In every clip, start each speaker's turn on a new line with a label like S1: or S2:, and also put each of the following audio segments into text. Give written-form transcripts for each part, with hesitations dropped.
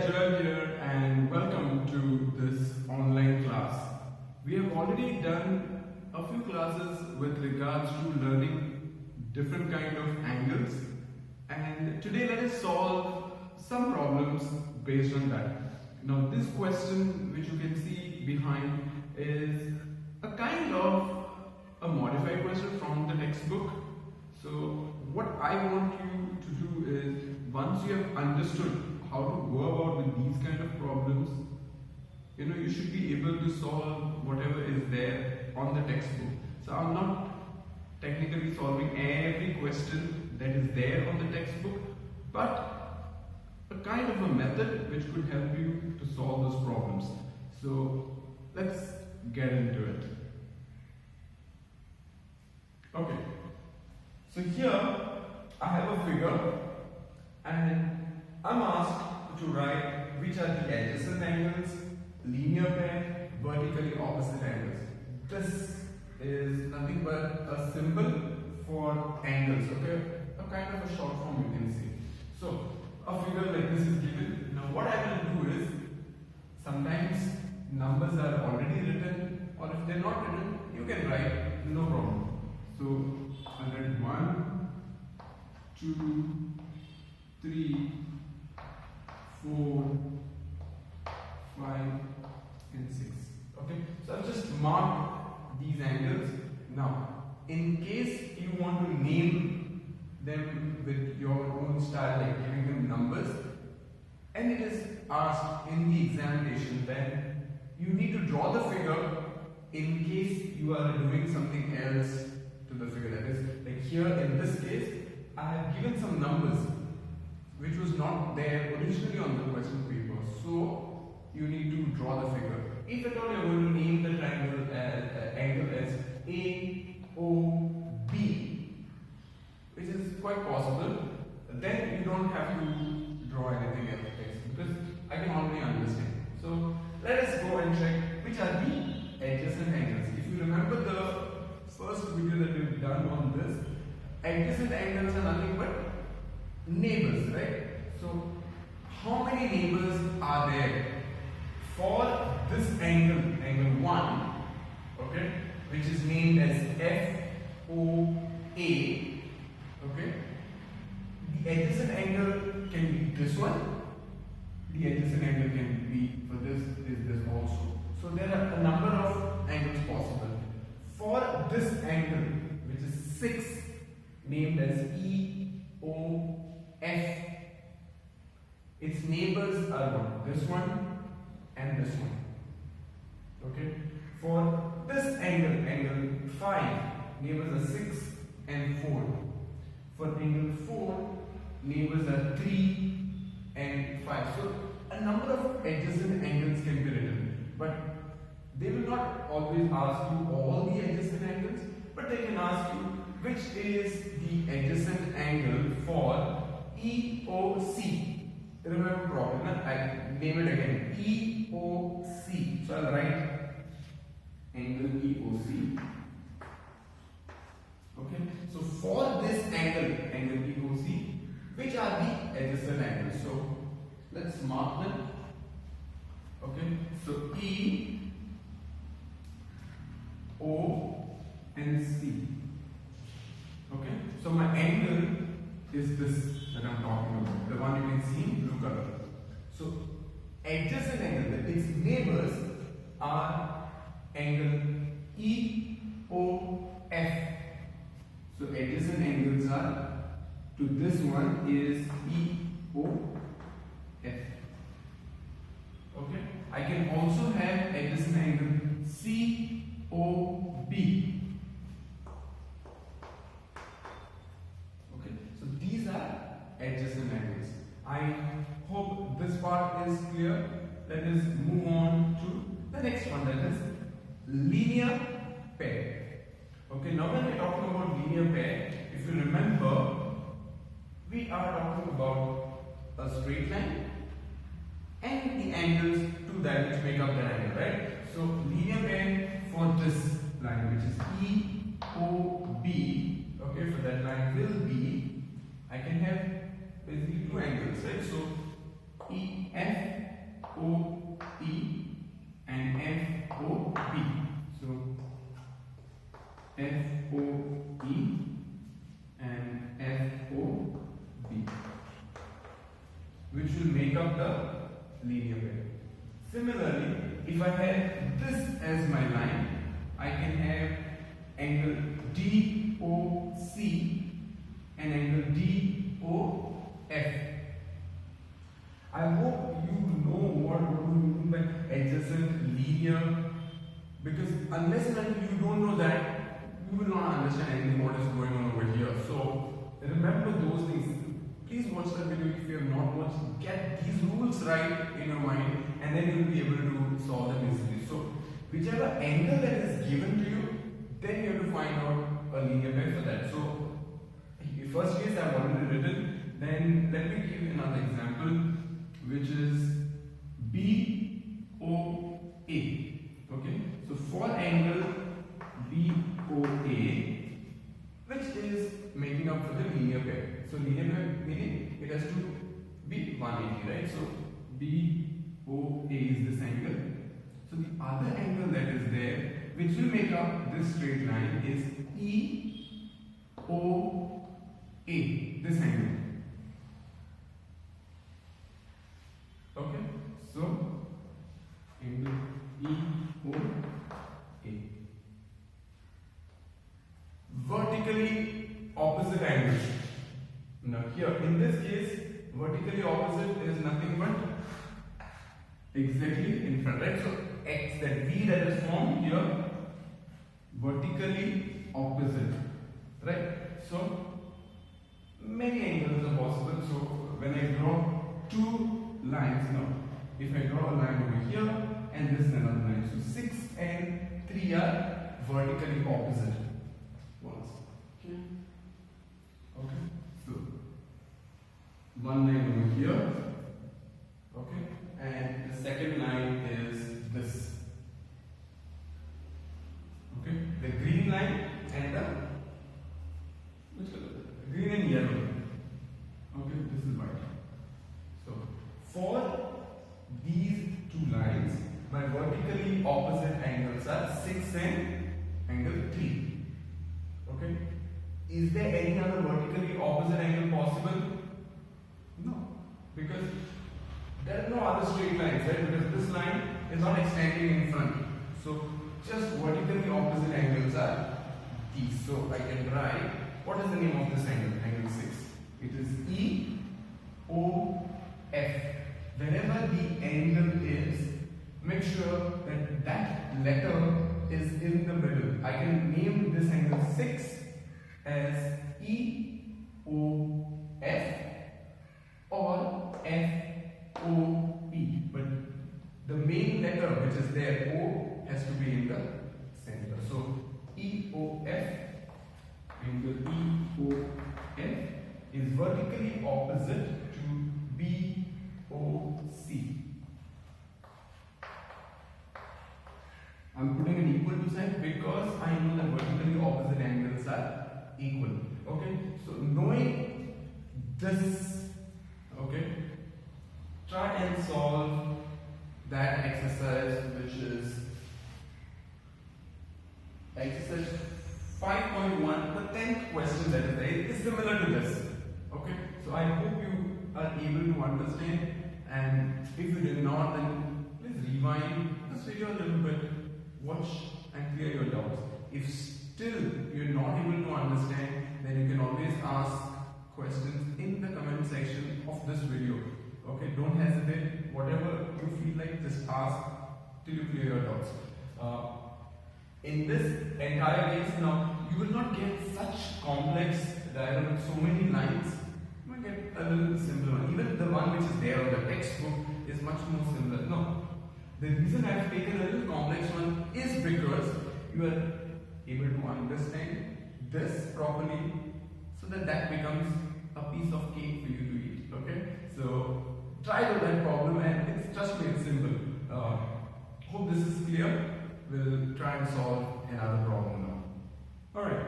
S1: Joel here and welcome to this online class. We have already done a few classes with regards to learning different kind of angles, and today let us solve some problems based on that. Now this question which you can see behind is a kind of a modified question from the textbook. So what I want you to do is, once you have understood how to go about with these kind of problems, you should be able to solve whatever is there on the textbook. So I'm not technically solving every question that is there on the textbook, but a kind of a method which could help you to solve those problems. So let's get into it. Okay, so here I have a figure and I'm asked to write which are the adjacent angles, linear pair, vertically opposite angles. This is nothing but a symbol for angles, okay? A kind of a short form you can see. So a figure like this is given. Now what I will do is, sometimes numbers are already written, or if they're not written, you can write, no problem. So I'll write 1, 2, 3, 4, 5 and 6. Okay, so I've just marked these angles. Now in case you want to name them with your own style, like giving them numbers, and it is asked in the examination, then you need to draw the figure in case you are doing something else to the figure. That is, like here in this case, I have given some numbers which was not there originally on the question paper. So you need to draw the figure. If at all you are going to name the triangle angle as AOB, which is quite possible, then you don't have to draw anything else because I can already understand. So let us go and check which are the adjacent angles. If you remember the first video that we've done on this, adjacent angles are nothing but neighbors, right? So how many neighbors are there for this angle, angle 1, okay, which is named as FOA, okay? The adjacent angle can be this one, the adjacent angle can be for this is this also. So there are a number of angles possible. For this angle, which is 6, named as EOF, its neighbors are what? This one and this one. Okay. For this angle, angle 5, neighbors are 6 and 4. For angle 4, neighbors are 3 and 5. So a number of adjacent angles can be written, but they will not always ask you all the adjacent angles, but they can ask you which is the adjacent angle for EOC. Remember properly, I name it again, EOC. So I'll write angle EOC. Okay, so for this angle, angle EOC, which are the adjacent angles? So let's mark them. Okay, so E, O and C. Okay, so my angle is this that I'm talking about, the one you can see in blue color. So adjacent angle, its neighbors are angle EOF. So adjacent angles are to this one is EOF. Okay, I can also have adjacent angle COB. Adjacent angles. I hope this part is clear. Let us move on to the next one, that is linear pair. Okay, now when we're talking about linear pair, if you remember, we are talking about a straight line and the angles to that which make up that angle, right? So linear pair for this line, which is EOB, okay, for that line will be, I can have basically two angles, right? So EF which will make up the linear pair. Similarly, if I have this as my line, I can have angle DOC and angle DOF. I hope you know what we mean by adjacent, linear, because unless and until you don't know that, you will not understand anything what is going on over here. So remember those things. Please watch that video if you have not watched. Get these rules right in your mind, and then you will be able to solve them easily. So whichever angle that is given to you, then you have to find out a linear pair for that. So first case I have already written. Then let me give you another example, which is BOA. Okay, so for angle BOA, which is making up for the linear pair. So linear pair meaning it has to be 180, right? So BOA is this angle. So the other angle that is there, which will make up this straight line, is EOA, this angle. Okay, so angle EOA. Vertically opposite angles. Now here in this case, vertically opposite is nothing but exactly in front, right? So X, that V that is formed here, vertically opposite, right? So many angles are possible. So when I draw two lines now, if I draw a line over here and this is another line, so 6 and 3 are vertically opposite ones. Okay, so one line over here, okay, and the second line is this. Okay, the green line and the which color? Green and yellow. Okay, this is white. So for these two lines, my vertically opposite angles are 6 and angle 3. Okay, is there any other vertically opposite angle possible? No, because there are no other straight lines, right? Because this line is not extending in front. So just vertically opposite angles are these. So I can write, what is the name of this angle? Angle 6. It is EOF. Wherever the angle is, make sure that that letter is in the middle. I can name this angle 6 as EOF or FOP, but the main letter which is there, O, has to be in the center. So EOF, angle EOF is vertically opposite to BOC. I'm putting an equal to sign because I know that vertically opposite angles are equal. Okay, so knowing this, okay, try and solve that exercise, which is exercise 5.1, the 10th question that is there is similar to this. Okay, so I hope you are able to understand, and if you did not, then please rewind this video a little bit, watch and clear your doubts. If still you're not able to understand, then you can always ask questions in the comment section of this video. Okay, don't hesitate. Whatever you feel like, just ask till you clear your doubts. In this entire case now, you will not get such complex diagram with so many lines. You might get a little simpler one. Even the one which is there on the textbook is much more similar. No, the reason I have taken a little complex one is because you are able to understand this properly, so that that becomes a piece of cake for you to eat. Okay, so try with that problem, and it's just made simple. Hope this is clear. We'll try and solve another problem now. Alright,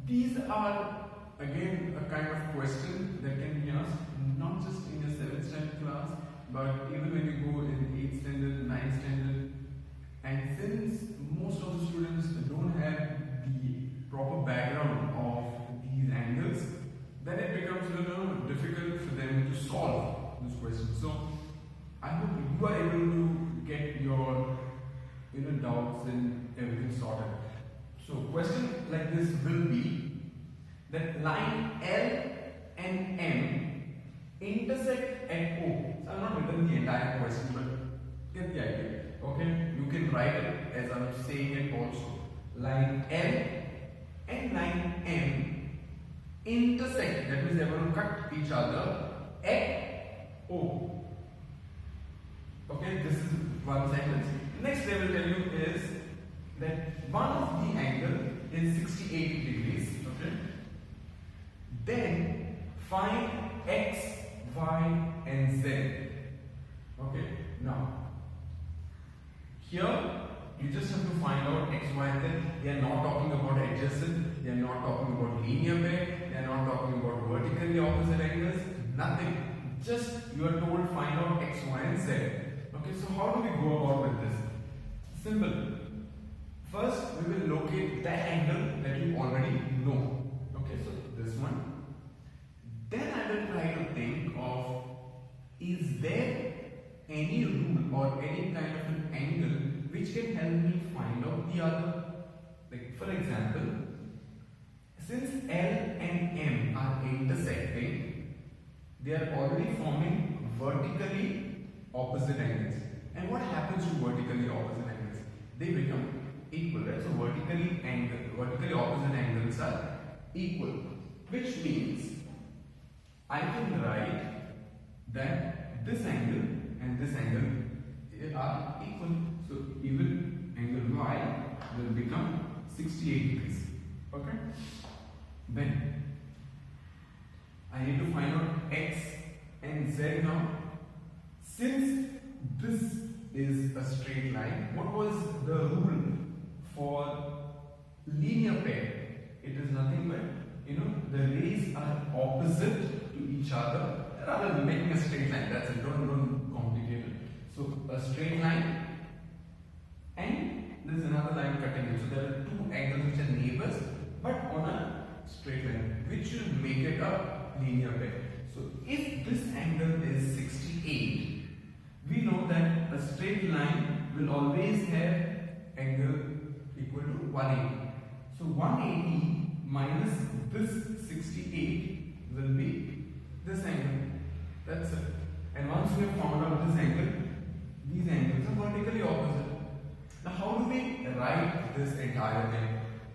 S1: these are again a kind of question that can be asked not just in your 7th standard class, but even when you go in 8th standard, 9th standard. And since most of the students don't have the proper background of these angles, then it becomes a little difficult for them to solve. this question. So I hope you are able to get your doubts and everything sorted. So question like this will be that line L and M intersect at O. So I'm not written the entire question, but get the idea. Okay, you can write it as I'm saying it also. Line L and line M intersect, that means they are going to cut each other at O. Okay, this is one sentence. Next they will tell you is that one of the angle is 68 degrees. Okay. Then find X, Y and Z. Okay. Now here you just have to find out X, Y and Z. They are not talking about adjacent. They are not talking about linear pair. They are not talking about vertically opposite angles. Nothing. Just you are told find out X, Y and Z. Okay, so how do we go about with this? Simple. First, we will locate that angle that you already know. Okay, so this one. Then I will try to think of, is there any rule or any kind of an angle which can help me find out the other? Like for example, since L and M are intersecting, they are already forming vertically opposite angles. And what happens to vertically opposite angles? They become equal, right? So vertically opposite angles are equal, which means I can write that this angle and this angle are equal. So even angle Y will become 68 degrees. Okay? Then I need to find out X and Z now. Since this is a straight line, what was the rule for linear pair? It is nothing but, the rays are opposite to each other rather than making a straight line. That's it. Don't complicate it. So a straight line and there's another line cutting it. So there are two angles which are neighbors but on a straight line, which will make it a linear pair. So if this angle is 68, we know that a straight line will always have angle equal to 180. So 180 minus this 68 will be this angle. That's it. And once we have found out this angle, these angles are vertically opposite. Now how do we write this entire thing?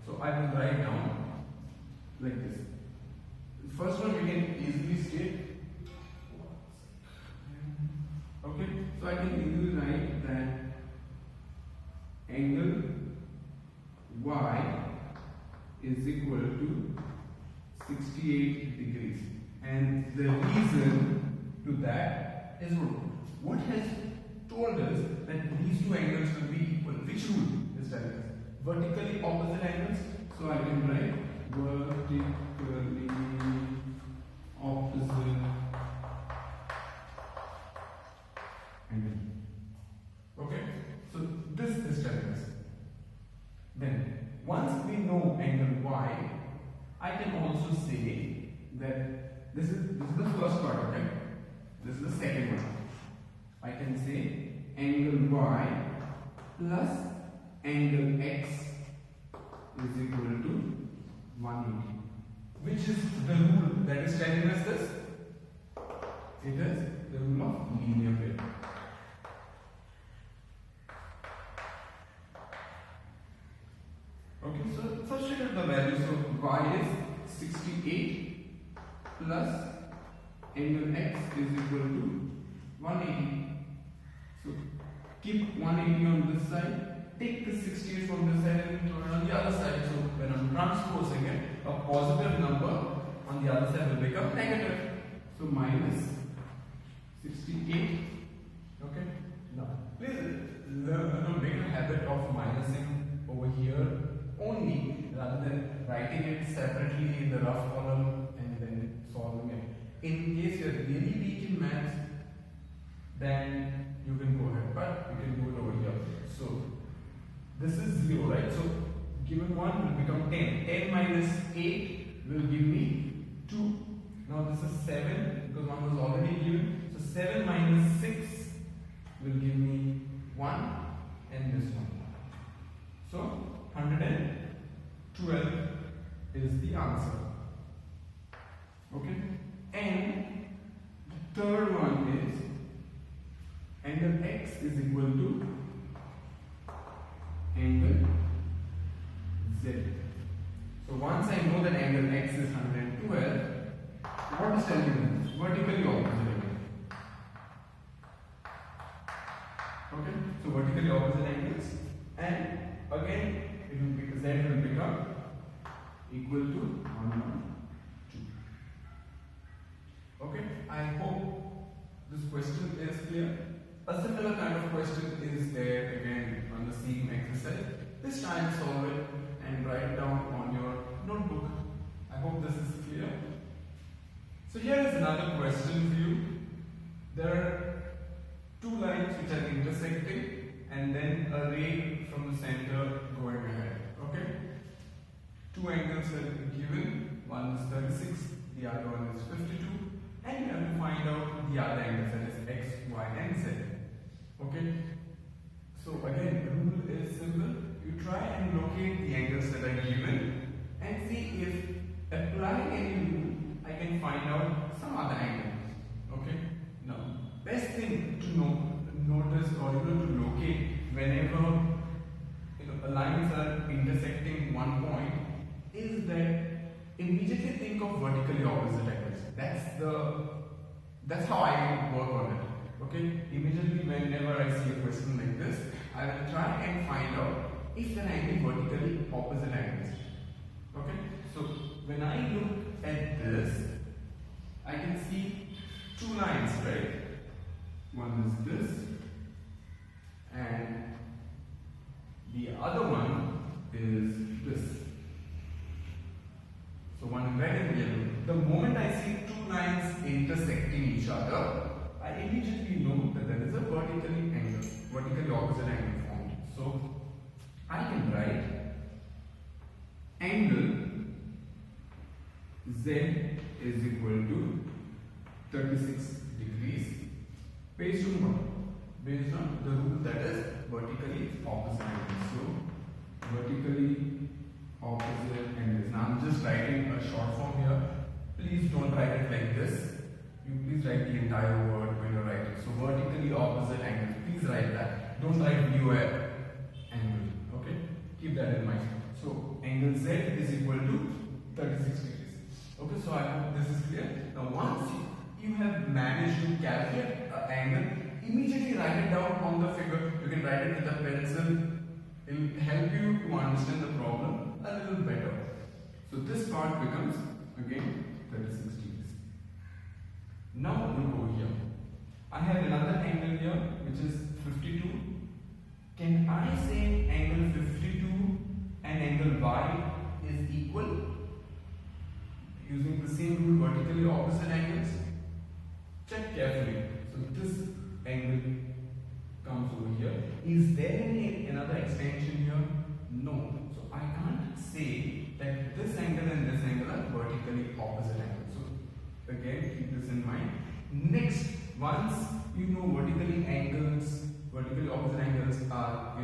S1: So I will write down like this. The first one we can easily state. Okay, so I can easily write that angle Y is equal to 68 degrees. And the reason to that is what has told us that these two angles will be equal. Which rule is telling us? Vertically opposite angles. So I can write vertically opposite angle. Okay, so this is telling us. Then once we know angle Y, I can also say that this is the first part. Okay, this is the second one. I can say angle Y plus angle X is equal to 180. Which is the rule that is telling us this? It is the rule of linear pair. Okay, so substitute the value. So Y is 68 plus angle X is equal to 180. So keep 180 on this side. Take the 68 from this side and throw it on the other side. So when I'm transposing it, a positive number on the other side will become negative. So minus 68. Okay. Now please make a habit of minusing over here only rather than writing it separately in the rough column and then solving it. In case you're really weak in maths, then you can go ahead, but you can do it over here. So this is 0, right? So given 1 will become 10. 10 minus 8 will give me 2. Now this is 7 because 1 was already given. So 7 minus 6 will give me 1 and this one. So 112 is the answer. Okay? And the third one is angle x is equal to angle z. So once I know that angle x is 112, what is telling me? Vertically opposite angle. Okay, so vertically opposite angles, and again it will be, z will become equal to 112. Okay, I hope this question is clear. A similar kind of question is there again on the same exercise. This time solve it and write down on your notebook. I hope this is clear. So here is another question for you. There are two lines which are intersecting and then a ray from the center going ahead. Okay? Two angles are given. One is 36, the other one is 52. And you have to find out the other angles, that is x, y and z. Okay? So again, the rule is simple. You try and locate the angles that are given and see if applying any rule I can find out some other angle. Okay? Now, best thing to notice or to locate whenever lines are intersecting one point is that immediately think of vertically opposite angles. That's how I work on it. Okay? Immediately whenever I see a question like this, I will try and find out if there are any vertically opposite angles. Okay? So when I look at this, I can see two lines, right? One is this and the other one is this. So one is red and yellow. The moment I see two lines intersecting each other, I immediately know that there is a vertically opposite angle formed. So I can write angle Z is equal to 36 degrees based on what? Based on the rule that is vertically opposite angles. So vertically opposite angles. Now I'm just writing a short form here. Please don't write it like this. You please write the entire word when you're writing. So vertically opposite angles. Please write that. Don't write VOL angle. Okay? Keep that in mind. So angle Z is equal to 36 degrees. Okay, so I hope this is clear. Now once you have managed to calculate an angle, immediately write it down on the figure. You can write it with a pencil. It will help you to understand the problem a little better. So this part becomes again 36 degrees. Now we'll go here. I have another angle here which is 52. Can I say angle 52 and angle Y is equal? Using the same rule, vertically opposite angles. Check carefully. So this angle comes over here. Is there another extension here? No. So I can't say that this angle and this angle are vertically opposite angles. So again, keep this in mind. Next, once you know vertically opposite angles are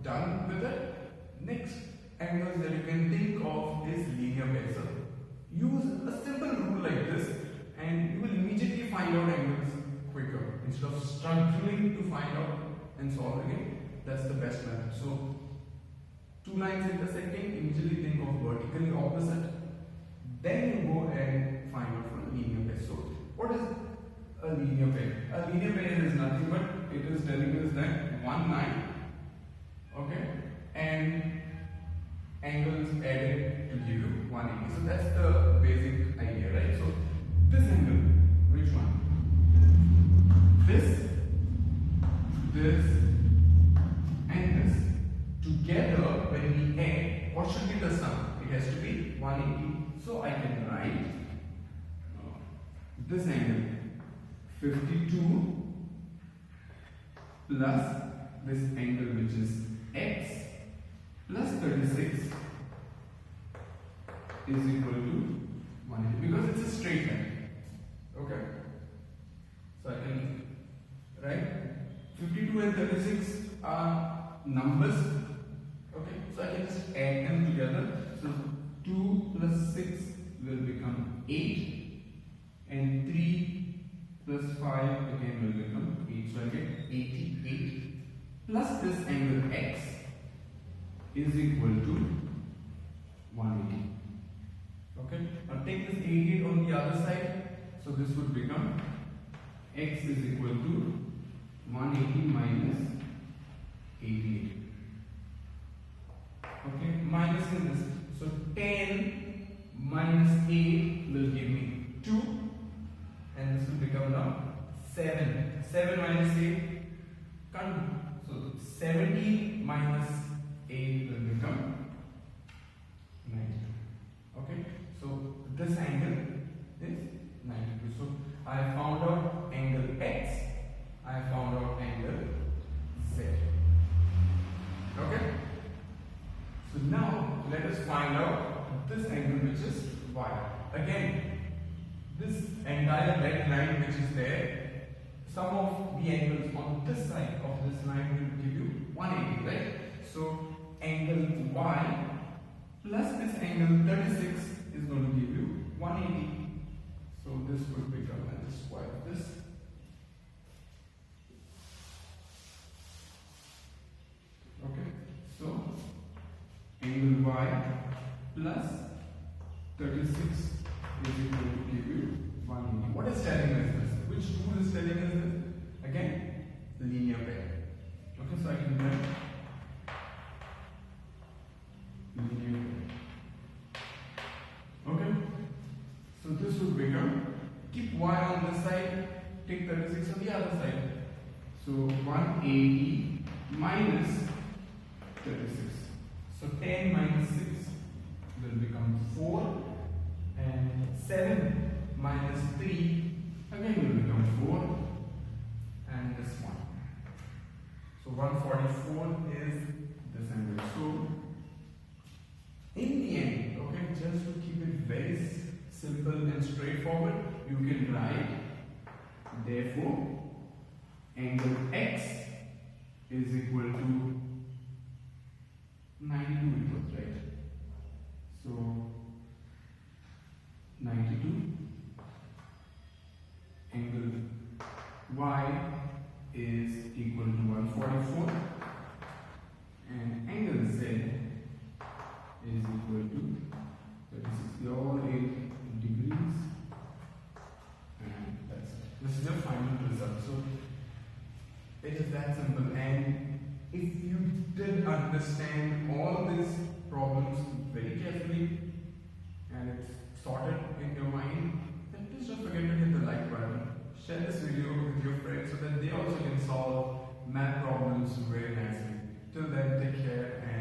S1: done with it, next angles that you can think of is linear bezier. Use a simple rule like this and you will immediately find out angles quicker instead of struggling to find out and solving it. That's the best method. So two lines intersecting, immediately think of vertically opposite, then you go and find out from linear pair. So what is a linear pair? A linear pair is nothing but it is telling us that one line, okay, and angles added to give you 180. So that's the basic idea, right? So this angle, which one? This, and this. Together, when we add, what should be the sum? It has to be 180. So I can write this angle 52 plus this angle which is x plus 36 is equal to 180 because it's a straight line. Okay. So I can 22 and 36 are numbers. Okay, so I can just add them together. So 2 plus 6 will become 8, and 3 plus 5 again will become 8. So I get 88 plus this angle x is equal to 180. Okay, now take this 88 on the other side. So this would become x is equal to 180 minus 88. Okay, minusing this. So 10 minus 8 will give me 2, and this will become now 7. 7 minus 8 can't do. So 70 minus 8 will become 92. Okay, so this angle is 92. So I found out angle x, I found out angle z. Okay, so now let us find out this angle which is y. Again, this entire red line which is there, sum of the angles on this side of this line will give you 180, right? So angle y plus this angle 36 is going to give you 180. So this would become, I'll just wipe this. Okay, so angle y plus 36 is equal to give you 180. What is telling us this? Which rule is telling us this? Again, linear pair. Okay, so I can write linear pair. Okay, so this would become, keep y on this side, take 36 on the other side. So 180 minus 36. So 10 minus 6 will become 4, and 7 minus 3 again will become 4, and this one. So 144 is this angle. So in the end, okay, just to keep it very simple and straightforward, you can write, therefore angle x is equal to 92 equals, right? So 92, angle y is equal to 144, and angle z is equal to 36. They are all 8 degrees, and that's it. This is your final result. So it is that simple. And if you did understand all these problems very carefully and it's sorted in your mind, then please don't forget to hit the like button. Share this video with your friends so that they also can solve math problems very nicely. Till then, take care and